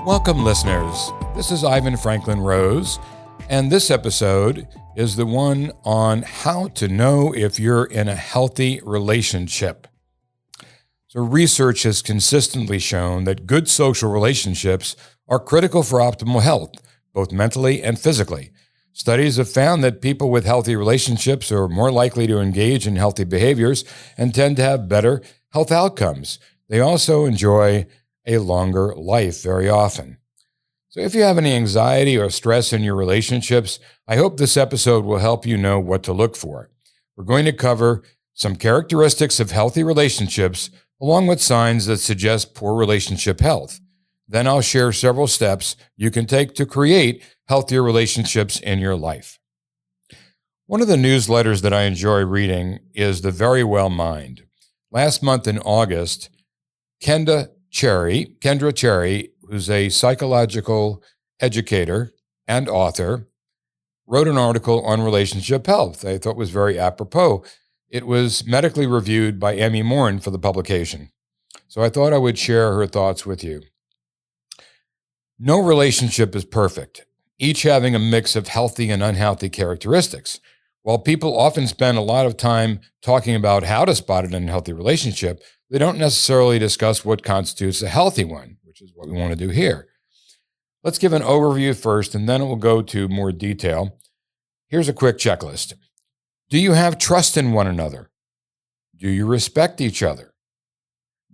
Welcome, listeners. This is Ivan Franklin Rose, and this episode is the one on how to know if you're in a healthy relationship. So research has consistently shown that good social relationships are critical for optimal health, both mentally and physically. Studies have found that people with healthy relationships are more likely to engage in healthy behaviors and tend to have better health outcomes. They also enjoy a longer life very often. So if you have any anxiety or stress in your relationships, I hope this episode will help you know what to look for. We're going to cover some characteristics of healthy relationships along with signs that suggest poor relationship health. Then I'll share several steps you can take to create healthier relationships in your life. One of the newsletters that I enjoy reading is The Very Well Mind. Last month in August, Kendra Cherry, who's a psychological educator and author, wrote an article on relationship health I thought was very apropos. It was medically reviewed by Emmy Morin for the publication. So I thought I would share her thoughts with you. No relationship is perfect, each having a mix of healthy and unhealthy characteristics. While people often spend a lot of time talking about how to spot an unhealthy relationship, they don't necessarily discuss what constitutes a healthy one, which is what we want to do here. Let's give an overview first, and then we'll go to more detail. Here's a quick checklist. Do you have trust in one another? Do you respect each other?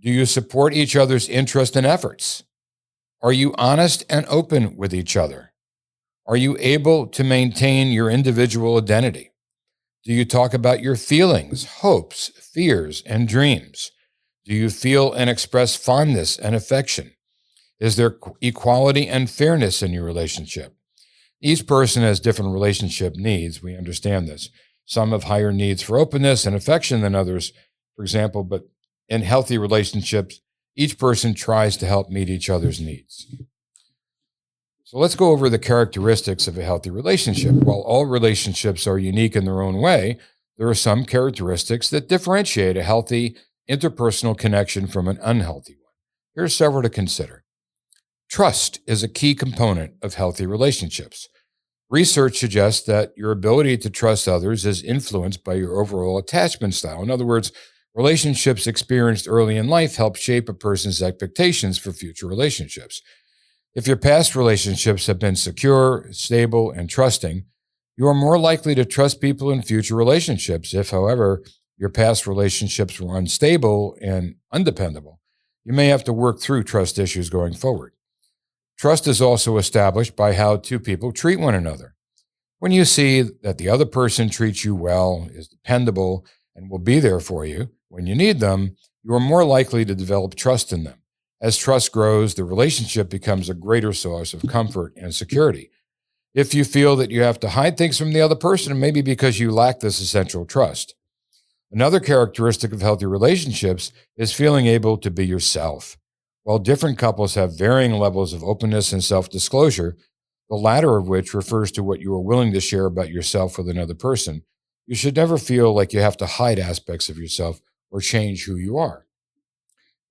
Do you support each other's interests and efforts? Are you honest and open with each other? Are you able to maintain your individual identity? Do you talk about your feelings, hopes, fears, and dreams? Do you feel and express fondness and affection? Is there equality and fairness in your relationship? Each person has different relationship needs. We understand this. Some have higher needs for openness and affection than others, for example, but in healthy relationships, each person tries to help meet each other's needs. So let's go over the characteristics of a healthy relationship. While all relationships are unique in their own way, there are some characteristics that differentiate a healthy interpersonal connection from an unhealthy one. Here are several to consider. Trust is a key component of healthy relationships. Research suggests that your ability to trust others is influenced by your overall attachment style. In other words, relationships experienced early in life help shape a person's expectations for future relationships. If your past relationships have been secure, stable, and trusting, you are more likely to trust people in future relationships. If, however, your past relationships were unstable and undependable, you may have to work through trust issues going forward. Trust is also established by how two people treat one another. When you see that the other person treats you well, is dependable, and will be there for you when you need them, you are more likely to develop trust in them. As trust grows, the relationship becomes a greater source of comfort and security. If you feel that you have to hide things from the other person, it may be because you lack this essential trust. Another characteristic of healthy relationships is feeling able to be yourself. While different couples have varying levels of openness and self-disclosure, the latter of which refers to what you are willing to share about yourself with another person, you should never feel like you have to hide aspects of yourself or change who you are.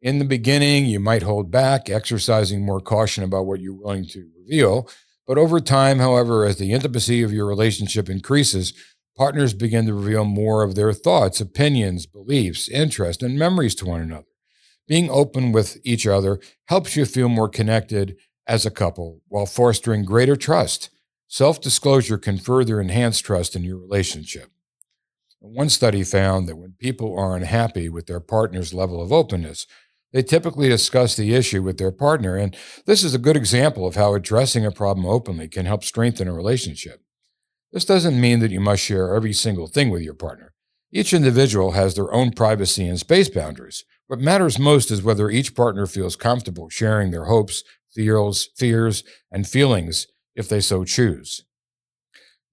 In the beginning, you might hold back, exercising more caution about what you're willing to reveal. But over time, however, as the intimacy of your relationship increases, partners begin to reveal more of their thoughts, opinions, beliefs, interests, and memories to one another. Being open with each other helps you feel more connected as a couple while fostering greater trust. Self-disclosure can further enhance trust in your relationship. One study found that when people are unhappy with their partner's level of openness, they typically discuss the issue with their partner, and this is a good example of how addressing a problem openly can help strengthen a relationship. This doesn't mean that you must share every single thing with your partner. Each individual has their own privacy and space boundaries. What matters most is whether each partner feels comfortable sharing their hopes, fears, and feelings if they so choose.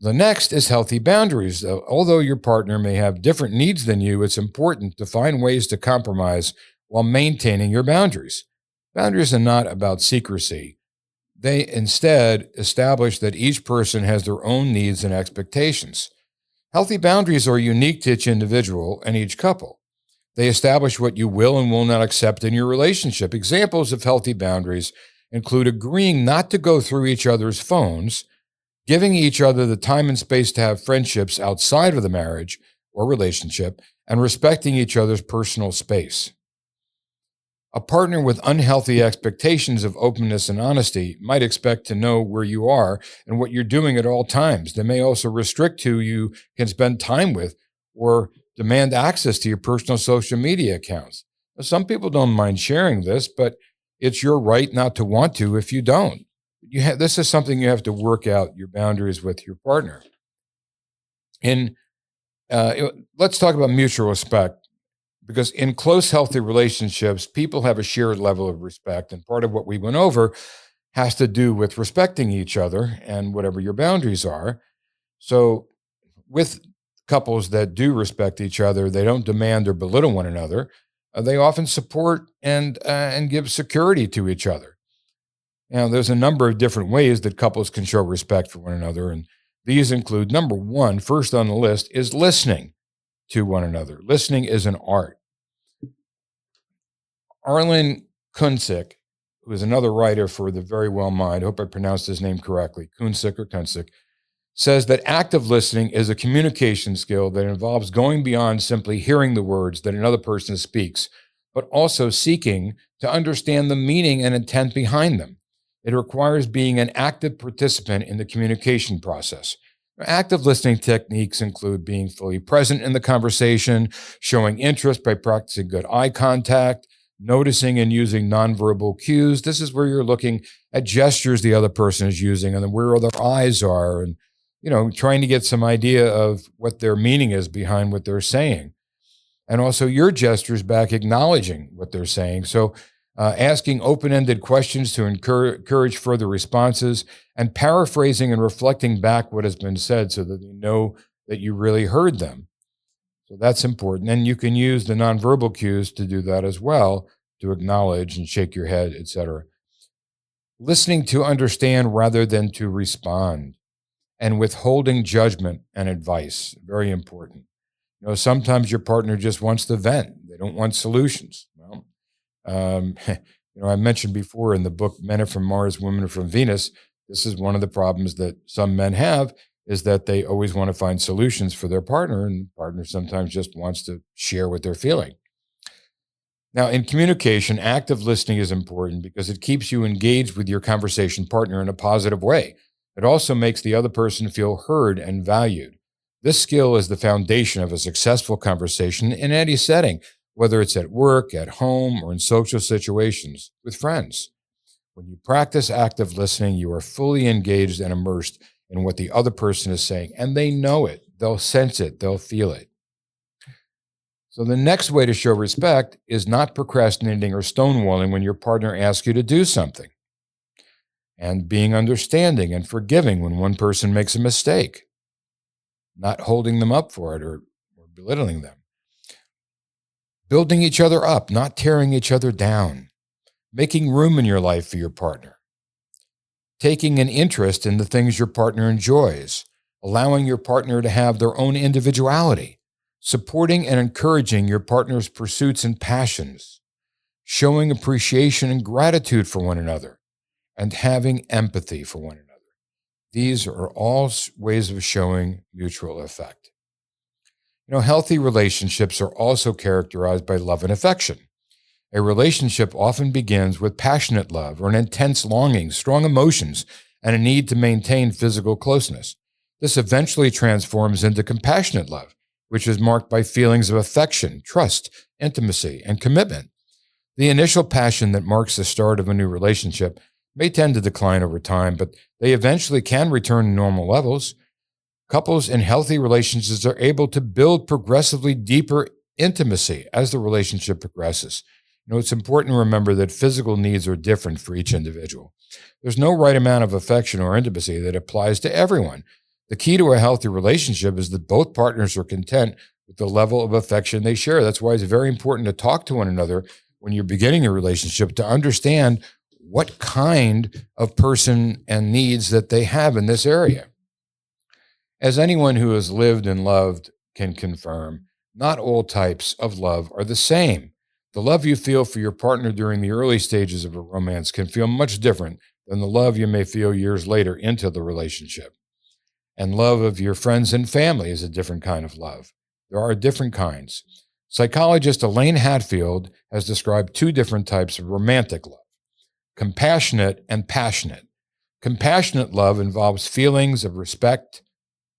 The next is healthy boundaries. Although your partner may have different needs than you, it's important to find ways to compromise while maintaining your boundaries. Boundaries are not about secrecy. They instead establish that each person has their own needs and expectations. Healthy boundaries are unique to each individual and each couple. They establish what you will and will not accept in your relationship. Examples of healthy boundaries include agreeing not to go through each other's phones, giving each other the time and space to have friendships outside of the marriage or relationship, and respecting each other's personal space. A partner with unhealthy expectations of openness and honesty might expect to know where you are and what you're doing at all times. They may also restrict who you can spend time with or demand access to your personal social media accounts. Now, some people don't mind sharing this, but it's your right not to want to if you don't. This is something you have to work out your boundaries with your partner. Let's talk about mutual respect. Because in close, healthy relationships, people have a shared level of respect. And part of what we went over has to do with respecting each other and whatever your boundaries are. So with couples that do respect each other, they don't demand or belittle one another. They often support and give security to each other. Now, there's a number of different ways that couples can show respect for one another. And these include, number one, first on the list, is listening to one another. Listening is an art. Arlen Kunsick, who is another writer for The Very Well Mind, I hope I pronounced his name correctly, Kunsick, says that active listening is a communication skill that involves going beyond simply hearing the words that another person speaks, but also seeking to understand the meaning and intent behind them. It requires being an active participant in the communication process. Active listening techniques include being fully present in the conversation, showing interest by practicing good eye contact, noticing and using nonverbal cues. This is where you're looking at gestures the other person is using and then where their eyes are and, trying to get some idea of what their meaning is behind what they're saying. And also your gestures back acknowledging what they're saying. So asking open-ended questions to encourage further responses and paraphrasing and reflecting back what has been said so that they know that you really heard them. So that's important. And you can use the nonverbal cues to do that as well, to acknowledge and shake your head, etc. Listening to understand rather than to respond, and withholding judgment and advice, very important. Sometimes your partner just wants to vent. They don't want solutions. Well, I mentioned before in the book, Men Are From Mars, Women Are From Venus, this is one of the problems that some men have, is that they always want to find solutions for their partner, and the partner sometimes just wants to share what they're feeling. Now, in communication, active listening is important because it keeps you engaged with your conversation partner in a positive way. It also makes the other person feel heard and valued. This skill is the foundation of a successful conversation in any setting, whether it's at work, at home, or in social situations with friends. When you practice active listening, you are fully engaged and immersed in what the other person is saying, and they know it, they'll sense it, they'll feel it. So the next way to show respect is not procrastinating or stonewalling when your partner asks you to do something, and being understanding and forgiving when one person makes a mistake, not holding them up for it or belittling them. Building each other up, not tearing each other down. Making room in your life for your partner. Taking an interest in the things your partner enjoys, allowing your partner to have their own individuality, supporting and encouraging your partner's pursuits and passions, showing appreciation and gratitude for one another, and having empathy for one another. These are all ways of showing mutual affect. Healthy relationships are also characterized by love and affection. A relationship often begins with passionate love or an intense longing, strong emotions, and a need to maintain physical closeness. This eventually transforms into compassionate love, which is marked by feelings of affection, trust, intimacy, and commitment. The initial passion that marks the start of a new relationship may tend to decline over time, but they eventually can return to normal levels. Couples in healthy relationships are able to build progressively deeper intimacy as the relationship progresses. It's important to remember that physical needs are different for each individual. There's no right amount of affection or intimacy that applies to everyone. The key to a healthy relationship is that both partners are content with the level of affection they share. That's why it's very important to talk to one another when you're beginning a relationship to understand what kind of person and needs that they have in this area. As anyone who has lived and loved can confirm, not all types of love are the same. The love you feel for your partner during the early stages of a romance can feel much different than the love you may feel years later into the relationship. And love of your friends and family is a different kind of love. There are different kinds. Psychologist Elaine Hatfield has described two different types of romantic love: compassionate and passionate. Compassionate love involves feelings of respect,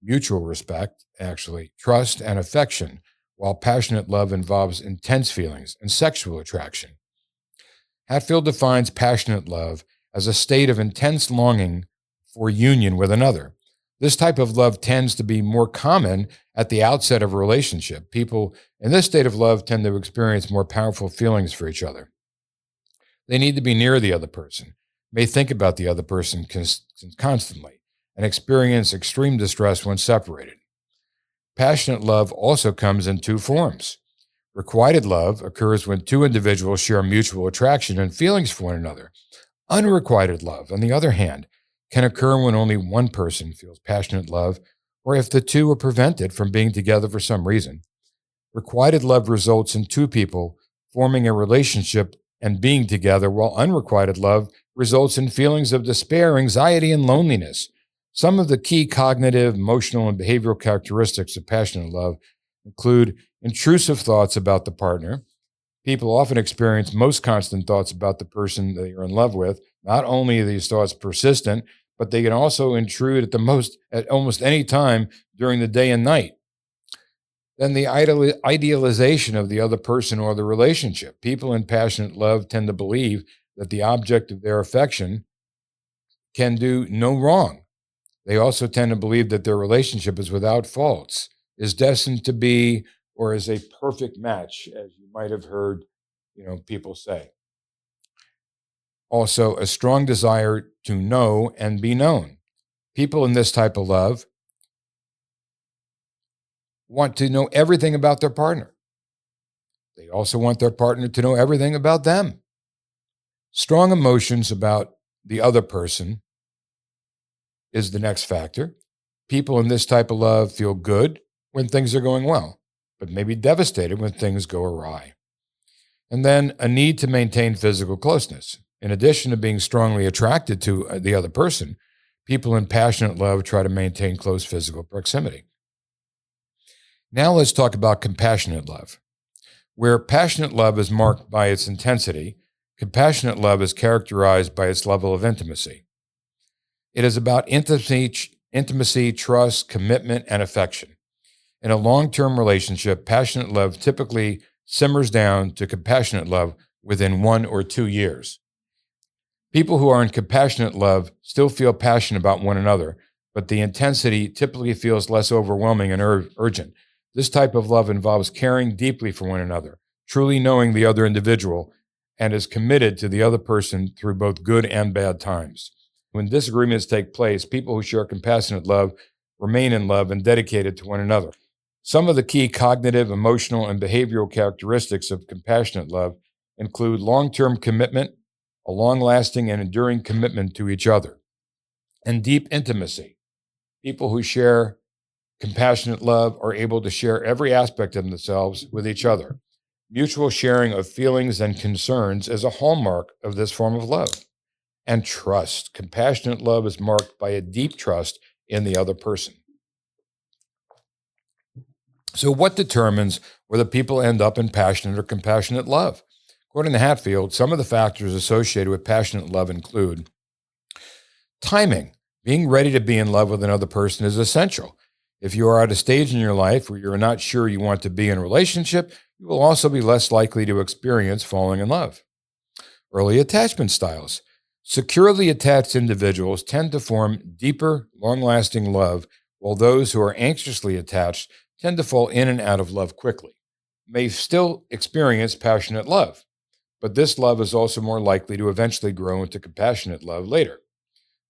mutual respect, actually, trust and affection, while passionate love involves intense feelings and sexual attraction. Hatfield defines passionate love as a state of intense longing for union with another. This type of love tends to be more common at the outset of a relationship. People in this state of love tend to experience more powerful feelings for each other. They need to be near the other person, may think about the other person constantly, and experience extreme distress when separated. Passionate love also comes in two forms. Requited love occurs when two individuals share mutual attraction and feelings for one another. Unrequited love, on the other hand, can occur when only one person feels passionate love, or if the two are prevented from being together for some reason. Requited love results in two people forming a relationship and being together, while unrequited love results in feelings of despair, anxiety, and loneliness. Some of the key cognitive, emotional, and behavioral characteristics of passionate love include intrusive thoughts about the partner. People often experience most constant thoughts about the person they are in love with. Not only are these thoughts persistent, but they can also intrude at almost any time during the day and night. Then the idealization of the other person or the relationship. People in passionate love tend to believe that the object of their affection can do no wrong. They also tend to believe that their relationship is without faults, is destined to be, or is a perfect match, as you might have heard, people say. Also, a strong desire to know and be known. People in this type of love want to know everything about their partner. They also want their partner to know everything about them. Strong emotions about the other person is the next factor. People in this type of love feel good when things are going well, but may be devastated when things go awry. And then a need to maintain physical closeness. In addition to being strongly attracted to the other person, people in passionate love try to maintain close physical proximity. Now let's talk about compassionate love. Where passionate love is marked by its intensity, compassionate love is characterized by its level of intimacy. It is about intimacy, trust, commitment, and affection. In a long-term relationship, passionate love typically simmers down to compassionate love within 1 or 2 years. People who are in compassionate love still feel passion about one another, but the intensity typically feels less overwhelming and urgent. This type of love involves caring deeply for one another, truly knowing the other individual, and is committed to the other person through both good and bad times. When disagreements take place, people who share compassionate love remain in love and dedicated to one another. Some of the key cognitive, emotional, and behavioral characteristics of compassionate love include long-term commitment, a long-lasting and enduring commitment to each other, and deep intimacy. People who share compassionate love are able to share every aspect of themselves with each other. Mutual sharing of feelings and concerns is a hallmark of this form of love. And trust. Compassionate love is marked by a deep trust in the other person. So what determines whether people end up in passionate or compassionate love? According to Hatfield, some of the factors associated with passionate love include timing. Being ready to be in love with another person is essential. If you are at a stage in your life where you're not sure you want to be in a relationship, you will also be less likely to experience falling in love. Early attachment styles. Securely attached individuals tend to form deeper, long-lasting love, while those who are anxiously attached tend to fall in and out of love quickly. May still experience passionate love, but this love is also more likely to eventually grow into compassionate love later.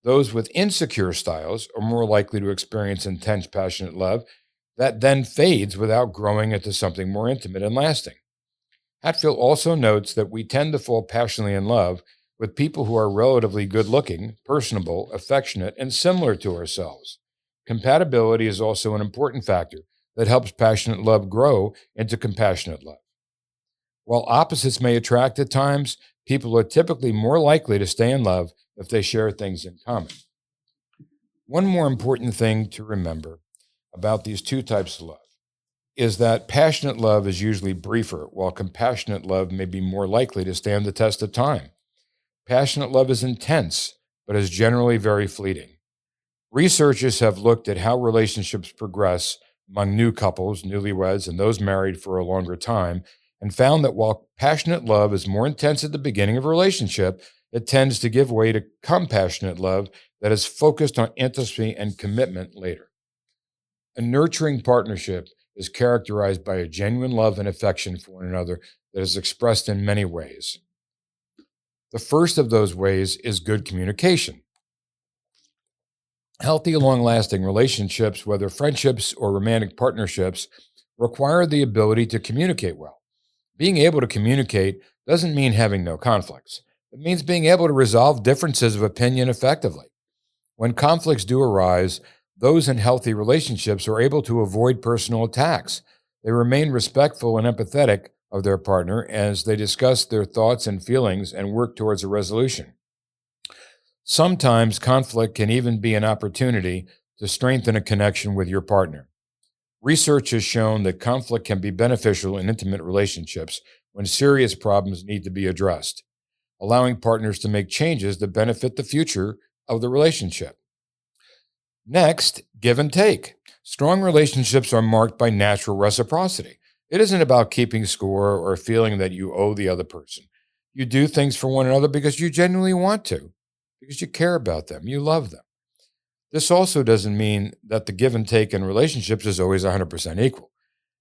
Those with insecure styles are more likely to experience intense, passionate love that then fades without growing into something more intimate and lasting. Hatfield also notes that we tend to fall passionately in love with people who are relatively good-looking, personable, affectionate, and similar to ourselves. Compatibility is also an important factor that helps passionate love grow into compassionate love. While opposites may attract at times, people are typically more likely to stay in love if they share things in common. One more important thing to remember about these two types of love is that passionate love is usually briefer, while compassionate love may be more likely to stand the test of time. Passionate love is intense, but is generally very fleeting. Researchers have looked at how relationships progress among new couples, newlyweds, and those married for a longer time, and found that while passionate love is more intense at the beginning of a relationship, it tends to give way to compassionate love that is focused on intimacy and commitment later. A nurturing partnership is characterized by a genuine love and affection for one another that is expressed in many ways. The first of those ways is good communication. Healthy, long-lasting relationships, whether friendships or romantic partnerships, require the ability to communicate well. Being able to communicate doesn't mean having no conflicts. It means being able to resolve differences of opinion effectively. When conflicts do arise, those in healthy relationships are able to avoid personal attacks. They remain respectful and empathetic of their partner as they discuss their thoughts and feelings and work towards a resolution. Sometimes conflict can even be an opportunity to strengthen a connection with your partner. Research has shown that conflict can be beneficial in intimate relationships when serious problems need to be addressed, allowing partners to make changes that benefit the future of the relationship. Next, give and take. Strong relationships are marked by natural reciprocity. It isn't about keeping score or feeling that you owe the other person. You do things for one another because you genuinely want to, because you care about them, you love them. This also doesn't mean that the give and take in relationships is always 100% equal.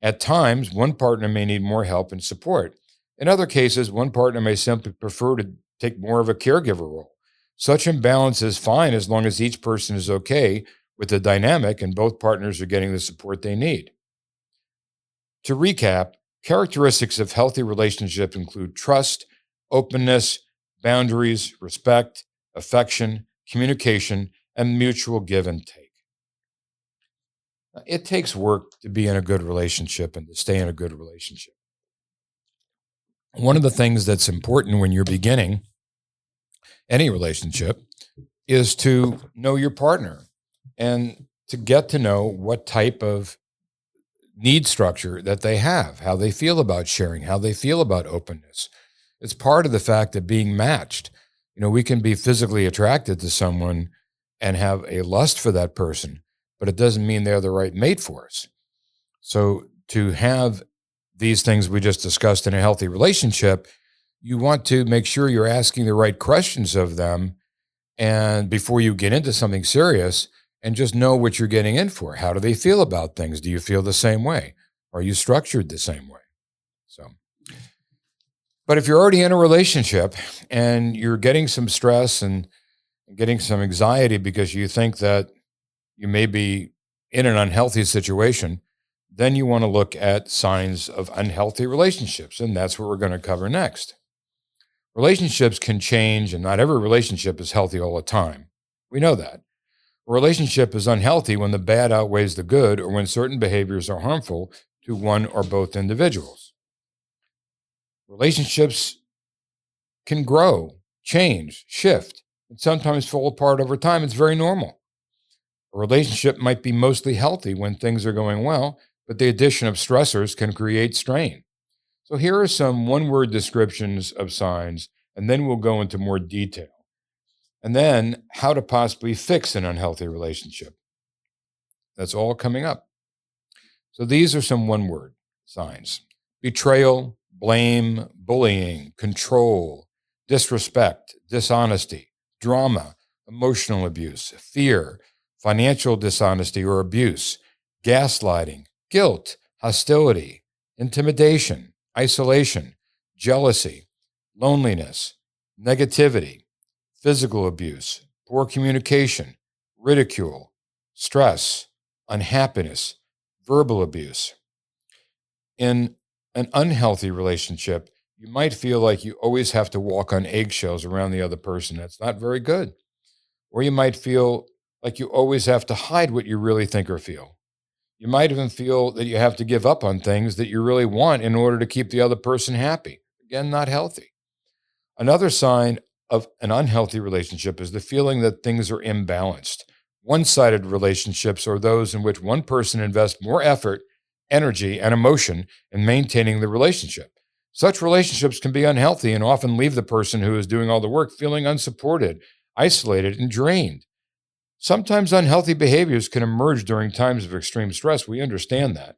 At times, one partner may need more help and support. In other cases, one partner may simply prefer to take more of a caregiver role. Such imbalance is fine as long as each person is okay with the dynamic and both partners are getting the support they need. To recap, characteristics of healthy relationships include trust, openness, boundaries, respect, affection, communication, and mutual give and take. It takes work to be in a good relationship and to stay in a good relationship. One of the things that's important when you're beginning any relationship is to know your partner and to get to know what type of need structure that they have, how they feel about sharing, how they feel about openness. It's part of the fact of being matched. We can be physically attracted to someone and have a lust for that person, but it doesn't mean they're the right mate for us. So to have these things we just discussed in a healthy relationship, you want to make sure you're asking the right questions of them and before you get into something serious, and just know what you're getting in for. How do they feel about things? Do you feel the same way? Are you structured the same way? But if you're already in a relationship and you're getting some stress and getting some anxiety because you think that you may be in an unhealthy situation, then you want to look at signs of unhealthy relationships, and that's what we're going to cover next. Relationships can change, and not every relationship is healthy all the time. We know that. A relationship is unhealthy when the bad outweighs the good or when certain behaviors are harmful to one or both individuals. Relationships can grow, change, shift, and sometimes fall apart over time. It's very normal. A relationship might be mostly healthy when things are going well, but the addition of stressors can create strain. So here are some one-word descriptions of signs, and then we'll go into more detail. And then how to possibly fix an unhealthy relationship. That's all coming up. So these are some one-word signs: betrayal, blame, bullying, control, disrespect, dishonesty, drama, emotional abuse, fear, financial dishonesty or abuse, gaslighting, guilt, hostility, intimidation, isolation, jealousy, loneliness, negativity, physical abuse, poor communication, ridicule, stress, unhappiness, verbal abuse. In an unhealthy relationship, you might feel like you always have to walk on eggshells around the other person. That's not very good. Or you might feel like you always have to hide what you really think or feel. You might even feel that you have to give up on things that you really want in order to keep the other person happy. Again, not healthy. Another sign of an unhealthy relationship is the feeling that things are imbalanced. One-sided relationships are those in which one person invests more effort, energy, and emotion in maintaining the relationship. Such relationships can be unhealthy and often leave the person who is doing all the work feeling unsupported, isolated, and drained. Sometimes unhealthy behaviors can emerge during times of extreme stress. We understand that.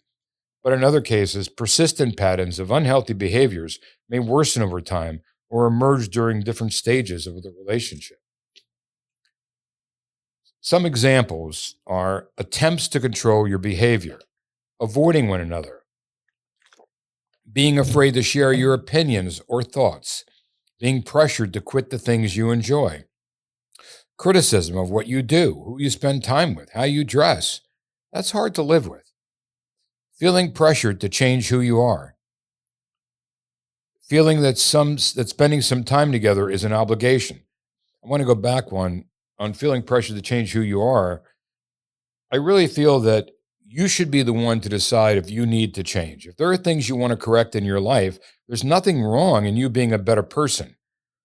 But in other cases, persistent patterns of unhealthy behaviors may worsen over time or emerge during different stages of the relationship. Some examples are attempts to control your behavior, avoiding one another, being afraid to share your opinions or thoughts, being pressured to quit the things you enjoy, criticism of what you do, who you spend time with, how you dress. That's hard to live with. Feeling pressured to change who you are. Feeling that spending some time together is an obligation. I want to go back one on feeling pressure to change who you are. I really feel that you should be the one to decide if you need to change. If there are things you want to correct in your life, there's nothing wrong in you being a better person.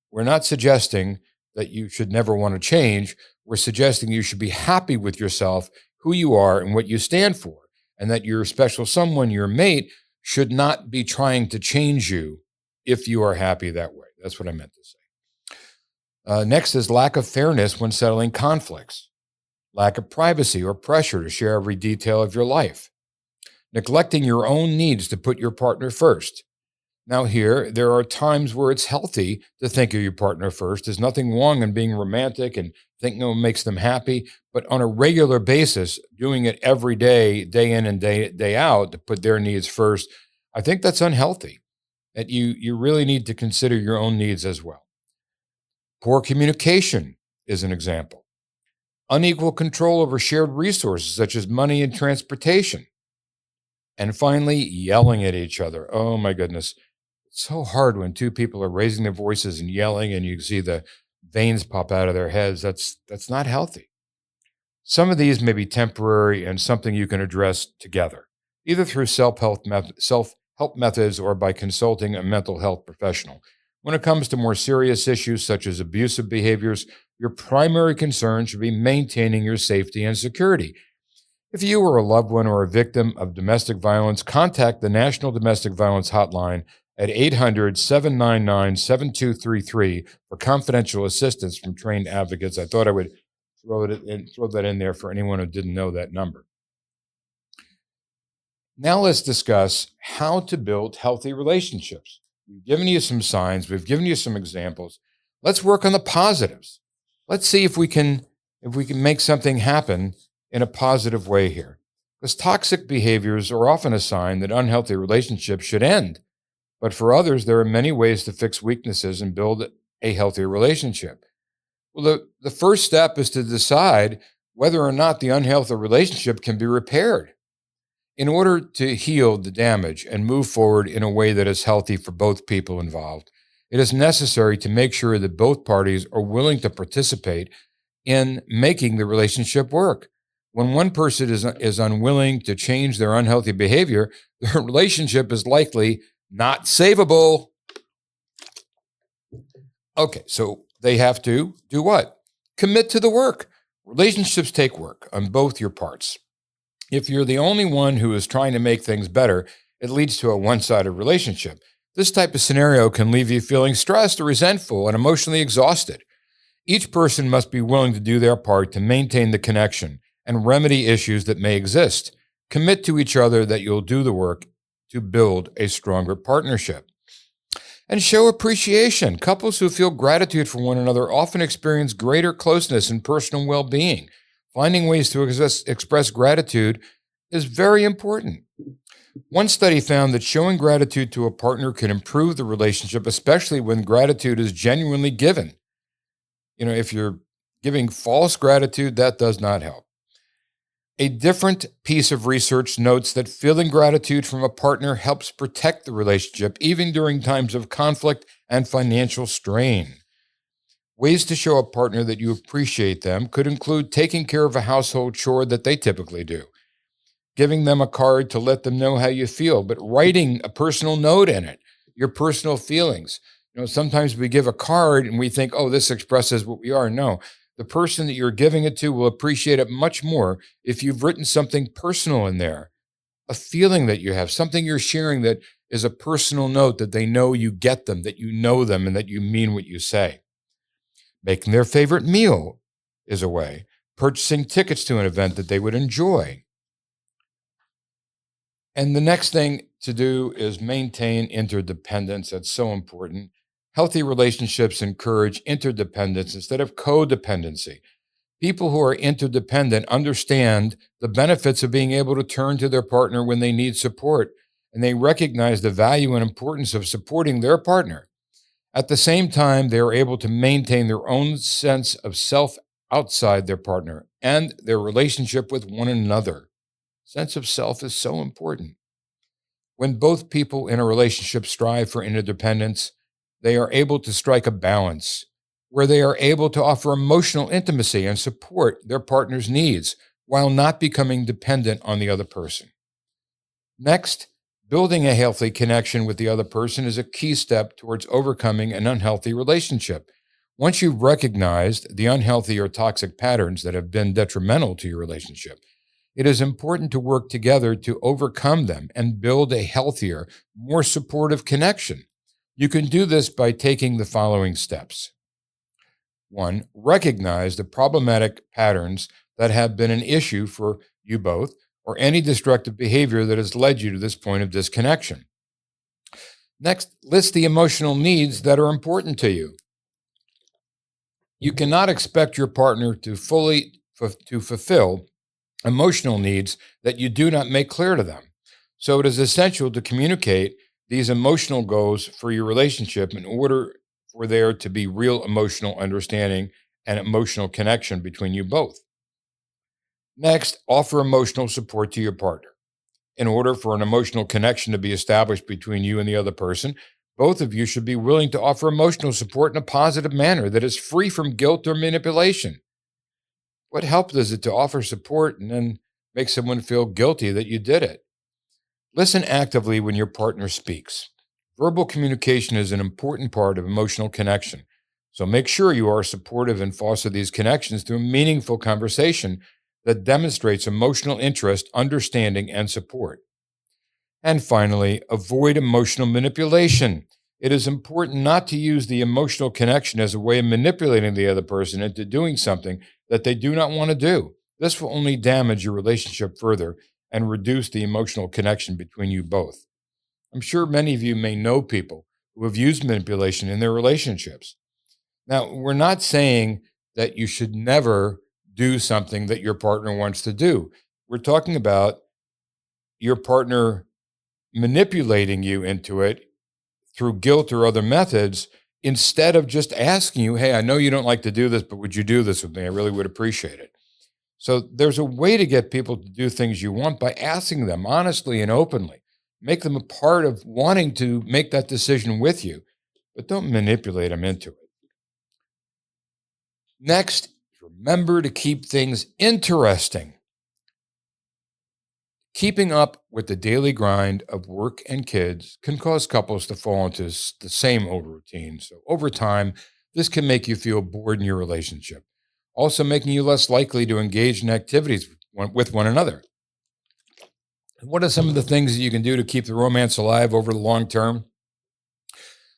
We're not suggesting that you should never want to change. We're suggesting you should be happy with yourself, who you are, and what you stand for, and that your special someone, your mate, should not be trying to change you if you are happy that way. That's what I meant to say. Next is lack of fairness when settling conflicts, lack of privacy or pressure to share every detail of your life, neglecting your own needs to put your partner first. Now, here, there are times where it's healthy to think of your partner first. There's nothing wrong in being romantic and thinking what makes them happy. But on a regular basis, doing it every day, day in and day out, to put their needs first, I think that's unhealthy. That you really need to consider your own needs as well. Poor communication is an example. Unequal control over shared resources such as money and transportation. And finally, yelling at each other. Oh my goodness. It's so hard when two people are raising their voices and yelling and you see the veins pop out of their heads. That's not healthy. Some of these may be temporary and something you can address together, either through self-help methods or by consulting a mental health professional. When it comes to more serious issues such as abusive behaviors, your primary concern should be maintaining your safety and security. If you or a loved one or a victim of domestic violence, contact the National Domestic Violence Hotline at 800-799-7233 for confidential assistance from trained advocates. I thought I would throw that in there for anyone who didn't know that number. Now let's discuss how to build healthy relationships. We've given you some signs. We've given you some examples. Let's work on the positives. Let's see if we can make something happen in a positive way here. Because toxic behaviors are often a sign that unhealthy relationships should end. But for others, there are many ways to fix weaknesses and build a healthier relationship. Well, the first step is to decide whether or not the unhealthy relationship can be repaired. In order to heal the damage and move forward in a way that is healthy for both people involved, it is necessary to make sure that both parties are willing to participate in making the relationship work. When one person is unwilling to change their unhealthy behavior, the relationship is likely not savable. Okay, so they have to do what? Commit to the work. Relationships take work on both your parts. If you're the only one who is trying to make things better, it leads to a one-sided relationship. This type of scenario can leave you feeling stressed or resentful and emotionally exhausted. Each person must be willing to do their part to maintain the connection and remedy issues that may exist. Commit to each other that you'll do the work to build a stronger partnership. And show appreciation. Couples who feel gratitude for one another often experience greater closeness and personal well-being. Finding ways to express gratitude is very important. One study found that showing gratitude to a partner can improve the relationship, especially when gratitude is genuinely given. If you're giving false gratitude, that does not help. A different piece of research notes that feeling gratitude from a partner helps protect the relationship, even during times of conflict and financial strain. Ways to show a partner that you appreciate them could include taking care of a household chore that they typically do, giving them a card to let them know how you feel, but writing a personal note in it, your personal feelings. Sometimes we give a card and we think, oh, this expresses what we are. No, the person that you're giving it to will appreciate it much more if you've written something personal in there, a feeling that you have, something you're sharing that is a personal note that they know you get them, that you know them, and that you mean what you say. Making their favorite meal is a way. Purchasing tickets to an event that they would enjoy. And the next thing to do is maintain interdependence. That's so important. Healthy relationships encourage interdependence instead of codependency. People who are interdependent understand the benefits of being able to turn to their partner when they need support, and they recognize the value and importance of supporting their partner. At the same time, they are able to maintain their own sense of self outside their partner and their relationship with one another. Sense of self is so important. When both people in a relationship strive for interdependence, they are able to strike a balance where they are able to offer emotional intimacy and support their partner's needs while not becoming dependent on the other person. Next, building a healthy connection with the other person is a key step towards overcoming an unhealthy relationship. Once you've recognized the unhealthy or toxic patterns that have been detrimental to your relationship, it is important to work together to overcome them and build a healthier, more supportive connection. You can do this by taking the following steps. 1, recognize the problematic patterns that have been an issue for you both or any destructive behavior that has led you to this point of disconnection. Next, list the emotional needs that are important to you. You cannot expect your partner to fulfill emotional needs that you do not make clear to them. So it is essential to communicate these emotional goals for your relationship in order for there to be real emotional understanding and emotional connection between you both. Next, offer emotional support to your partner. In order for an emotional connection to be established between you and the other person, both of you should be willing to offer emotional support in a positive manner that is free from guilt or manipulation. What help is it to offer support and then make someone feel guilty that you did it? Listen actively when your partner speaks. Verbal communication is an important part of emotional connection, so make sure you are supportive and foster these connections through meaningful conversation that demonstrates emotional interest, understanding, and support. And finally, avoid emotional manipulation. It is important not to use the emotional connection as a way of manipulating the other person into doing something that they do not want to do. This will only damage your relationship further and reduce the emotional connection between you both. I'm sure many of you may know people who have used manipulation in their relationships. Now, we're not saying that you should never do something that your partner wants to do. We're talking about your partner manipulating you into it through guilt or other methods instead of just asking you, hey, I know you don't like to do this, but would you do this with me? I really would appreciate it. So there's a way to get people to do things you want by asking them honestly and openly. Make them a part of wanting to make that decision with you, but don't manipulate them into it. Next, remember to keep things interesting. Keeping up with the daily grind of work and kids can cause couples to fall into the same old routine. So over time, this can make you feel bored in your relationship, also making you less likely to engage in activities with one another. What are some of the things that you can do to keep the romance alive over the long term?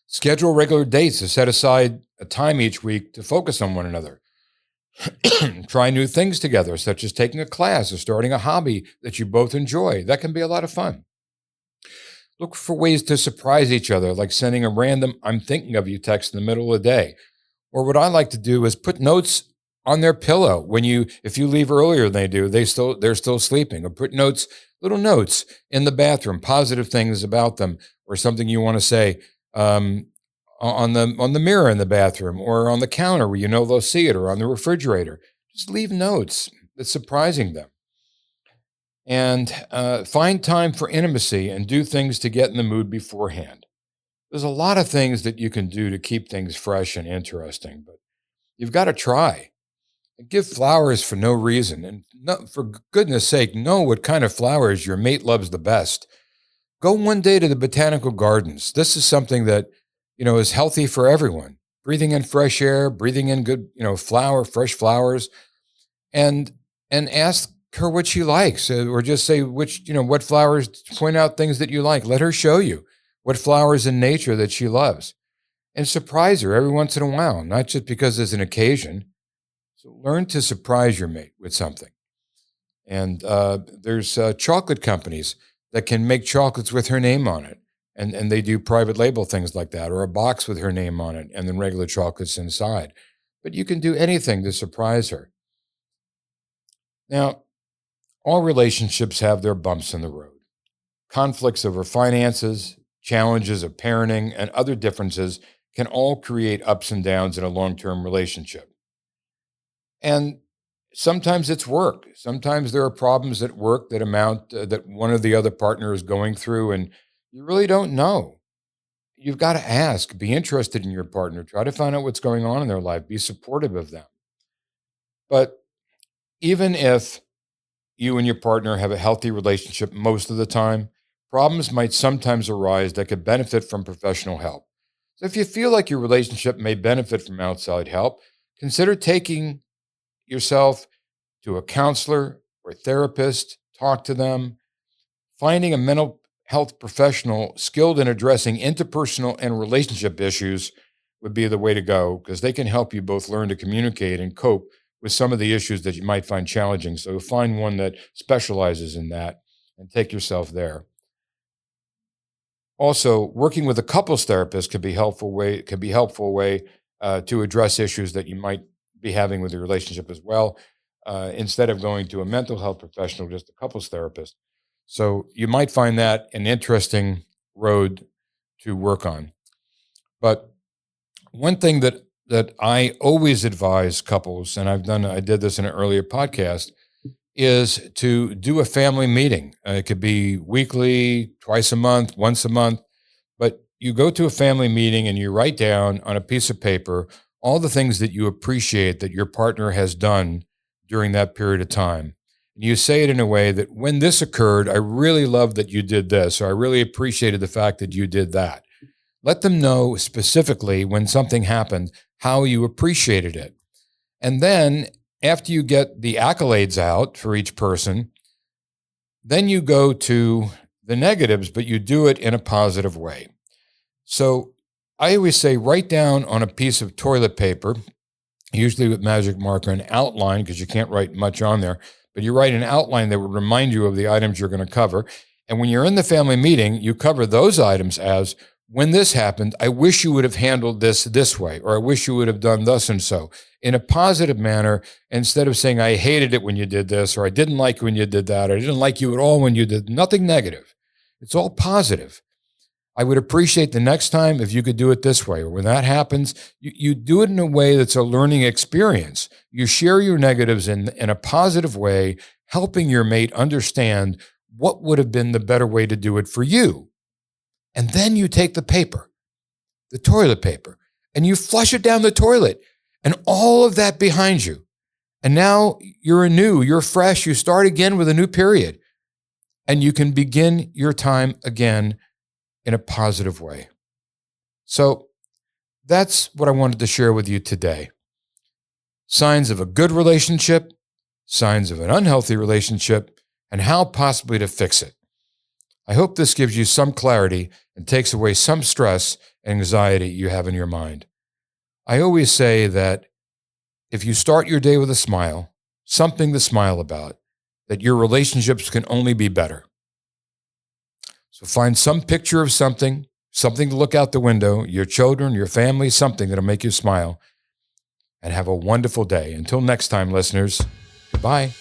Schedule regular dates to set aside a time each week to focus on one another. Try new things together, such as taking a class or starting a hobby that you both enjoy. That can be a lot of fun. Look for ways to surprise each other, like sending a random "I'm thinking of you" text in the middle of the day. Or what I like to do is put notes on their pillow if you leave earlier than they do, they're still sleeping. Or put little notes in the bathroom, positive things about them, or something you want to say. On the mirror in the bathroom or on the counter where they'll see it, or on the refrigerator. Just leave notes that's surprising them. And find time for intimacy and do things to get in the mood beforehand. There's a lot of things that you can do to keep things fresh and interesting, but you've got to try. Give flowers for no reason. And for goodness sake, know what kind of flowers your mate loves the best. Go one day to the botanical gardens. This is something that, is healthy for everyone. Breathing in fresh air, breathing in good, fresh flowers, and ask her what she likes, or just say what flowers, point out things that you like. Let her show you what flowers in nature that she loves, and surprise her every once in a while, not just because there's an occasion. So learn to surprise your mate with something. And there's chocolate companies that can make chocolates with her name on it. And they do private label things like that, or a box with her name on it and then regular chocolates inside. But you can do anything to surprise her. Now, all relationships have their bumps in the road. Conflicts over finances, challenges of parenting, and other differences can all create ups and downs in a long-term relationship. And sometimes it's work. Sometimes there are problems at work that that one or the other partner is going through, and you really don't know. You've got to ask, be interested in your partner, try to find out what's going on in their life, be supportive of them. But even if you and your partner have a healthy relationship most of the time, problems might sometimes arise that could benefit from professional help. So if you feel like your relationship may benefit from outside help, consider taking yourself to a counselor or therapist, talk to them. Finding a mental health professional skilled in addressing interpersonal and relationship issues would be the way to go, because they can help you both learn to communicate and cope with some of the issues that you might find challenging. So find one that specializes in that and take yourself there. Also, working with a couples therapist could be a helpful way to address issues that you might be having with your relationship as well, instead of going to a mental health professional, just a couples therapist. So you might find that an interesting road to work on. But one thing that I always advise couples, and I did this in an earlier podcast, is to do a family meeting. It could be weekly, twice a month, once a month, but you go to a family meeting and you write down on a piece of paper all the things that you appreciate that your partner has done during that period of time. And you say it in a way that, when this occurred, I really love that you did this, or I really appreciated the fact that you did that. Let them know specifically when something happened, how you appreciated it. And then after you get the accolades out for each person, then you go to the negatives, but you do it in a positive way. So I always say, write down on a piece of toilet paper, usually with magic marker, an outline, because you can't write much on there, but you write an outline that would remind you of the items you're going to cover. And when you're in the family meeting, you cover those items as, when this happened, I wish you would have handled this way, or I wish you would have done thus and so, in a positive manner, instead of saying, I hated it when you did this, or I didn't like when you did that, or I didn't like you at all when you did. Nothing negative. It's all positive. I would appreciate the next time if you could do it this way, or when that happens, you do it in a way that's a learning experience. You share your negatives in a positive way, helping your mate understand what would have been the better way to do it for you. And then you take the paper, the toilet paper, and you flush it down the toilet, and all of that behind you. And now you're anew, you're fresh, you start again with a new period, and you can begin your time again in a positive way. So that's what I wanted to share with you today. Signs of a good relationship, signs of an unhealthy relationship, and how possibly to fix it. I hope this gives you some clarity and takes away some stress and anxiety you have in your mind. I always say that if you start your day with a smile, something to smile about, that your relationships can only be better. So find some picture of something to look out the window, your children, your family, something that'll make you smile, and have a wonderful day. Until next time, listeners, goodbye.